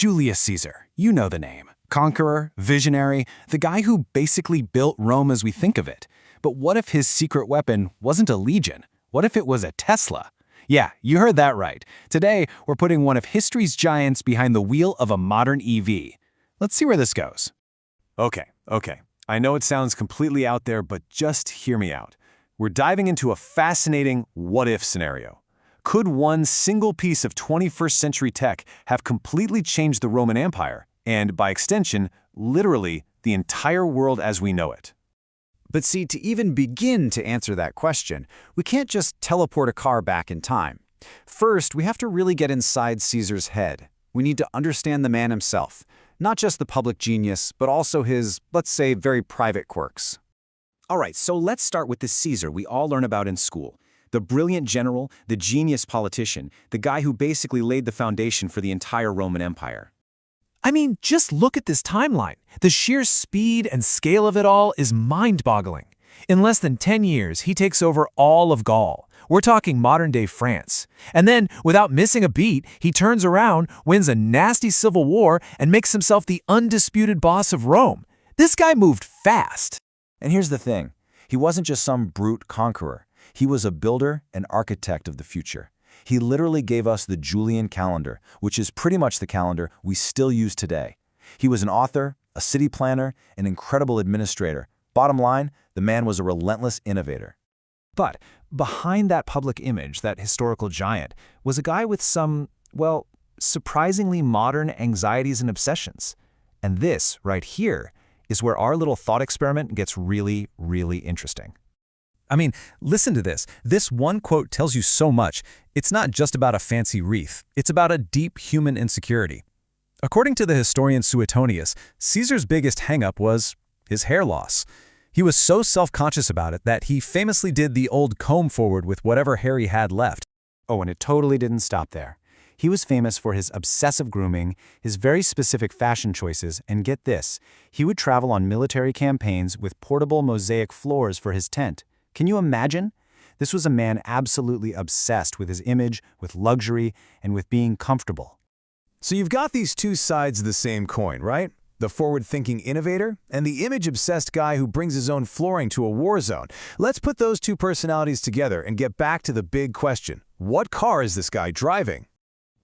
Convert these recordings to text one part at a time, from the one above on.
Julius Caesar, you know the name. Conqueror, visionary, the guy who basically built Rome as we think of it. But what if his secret weapon wasn't a legion? What if it was a Tesla? Yeah, you heard that right. Today, we're putting one of history's giants behind the wheel of a modern EV. Let's see where this goes. Okay. I know it sounds completely out there, but just hear me out. We're diving into a fascinating what-if scenario. Could one single piece of 21st century tech have completely changed the Roman Empire, and by extension, literally, the entire world as we know it? But see, to even begin to answer that question, we can't just teleport a car back in time. First, we have to really get inside Caesar's head. We need to understand the man himself, not just the public genius, but also his, let's say, very private quirks. All right, so let's start with the Caesar we all learn about in school. The brilliant general, the genius politician, the guy who basically laid the foundation for the entire Roman Empire. I mean, just look at this timeline. The sheer speed and scale of it all is mind-boggling. In less than 10 years, he takes over all of Gaul. We're talking modern-day France. And then, without missing a beat, he turns around, wins a nasty civil war, and makes himself the undisputed boss of Rome. This guy moved fast. And here's the thing. He wasn't just some brute conqueror. He was a builder and architect of the future. He literally gave us the Julian calendar, which is pretty much the calendar we still use today. He was an author, a city planner, an incredible administrator. Bottom line, the man was a relentless innovator. But behind that public image, that historical giant, was a guy with some, well, surprisingly modern anxieties and obsessions. And this, right here, is where our little thought experiment gets really, really interesting. I mean, listen to this. This one quote tells you so much. It's not just about a fancy wreath. It's about a deep human insecurity. According to the historian Suetonius, Caesar's biggest hang-up was his hair loss. He was so self-conscious about it that he famously did the old comb forward with whatever hair he had left. Oh, and it totally didn't stop there. He was famous for his obsessive grooming, his very specific fashion choices, and get this, he would travel on military campaigns with portable mosaic floors for his tent. Can you imagine? This was a man absolutely obsessed with his image, with luxury, and with being comfortable. So you've got these two sides of the same coin, right? The forward-thinking innovator and the image-obsessed guy who brings his own flooring to a war zone. Let's put those two personalities together and get back to the big question. What car is this guy driving?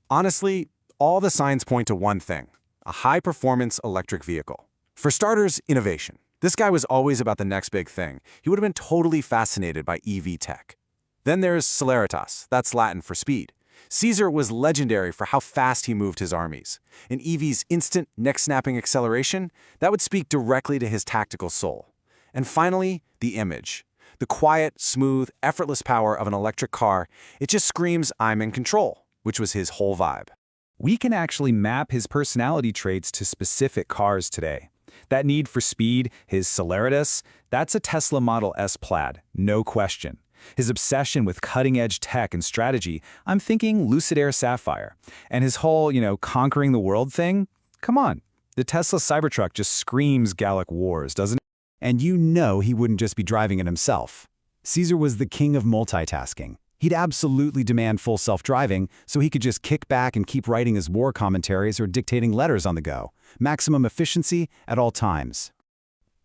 Honestly, all the signs point to one thing, a high-performance electric vehicle. For starters, innovation. This guy was always about the next big thing. He would have been totally fascinated by EV tech. Then there's celeritas, that's Latin for speed. Caesar was legendary for how fast he moved his armies. An EV's instant, neck-snapping acceleration, that would speak directly to his tactical soul. And finally, the image. The quiet, smooth, effortless power of an electric car, it just screams, "I'm in control," which was his whole vibe. We can actually map his personality traits to specific cars today. That need for speed, his celeritas, that's a Tesla Model S Plaid, no question. His obsession with cutting-edge tech and strategy, I'm thinking Lucid Air Sapphire. And his whole, conquering the world thing, come on. The Tesla Cybertruck just screams Gallic Wars, doesn't it? And you know he wouldn't just be driving it himself. Caesar was the king of multitasking. He'd absolutely demand full self-driving, so he could just kick back and keep writing his war commentaries or dictating letters on the go. Maximum efficiency at all times.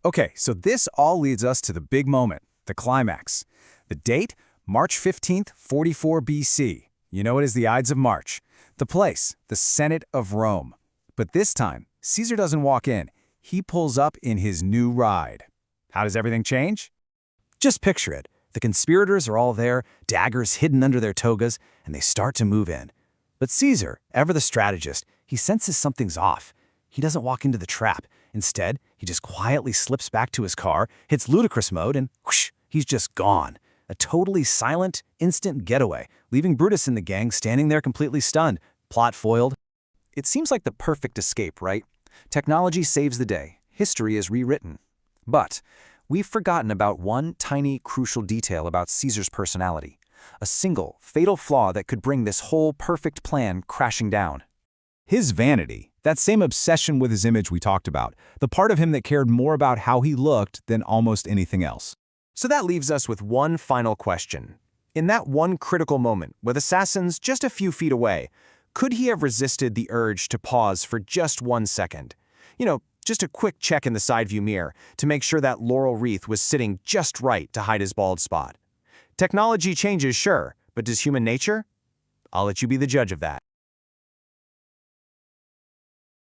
Okay, so this all leads us to the big moment, the climax. The date, March 15th, 44 BC. You know it as the Ides of March. The place, the Senate of Rome. But this time, Caesar doesn't walk in. He pulls up in his new ride. How does everything change? Just picture it. The conspirators are all there, daggers hidden under their togas, and they start to move in. But Caesar, ever the strategist, he senses something's off. He doesn't walk into the trap. Instead, he just quietly slips back to his car, hits ludicrous mode, and whoosh, he's just gone. A totally silent, instant getaway, leaving Brutus and the gang standing there completely stunned, plot foiled. It seems like the perfect escape, right? Technology saves the day. History is rewritten. But we've forgotten about one tiny, crucial detail about Caesar's personality. A single, fatal flaw that could bring this whole perfect plan crashing down. His vanity, that same obsession with his image we talked about, the part of him that cared more about how he looked than almost anything else. So that leaves us with one final question. In that one critical moment, with assassins just a few feet away, Could he have resisted the urge to pause for just 1 second? Just a quick check in the side view mirror to make sure that laurel wreath was sitting just right to hide his bald spot. Technology changes, sure, but does human nature? I'll let you be the judge of that.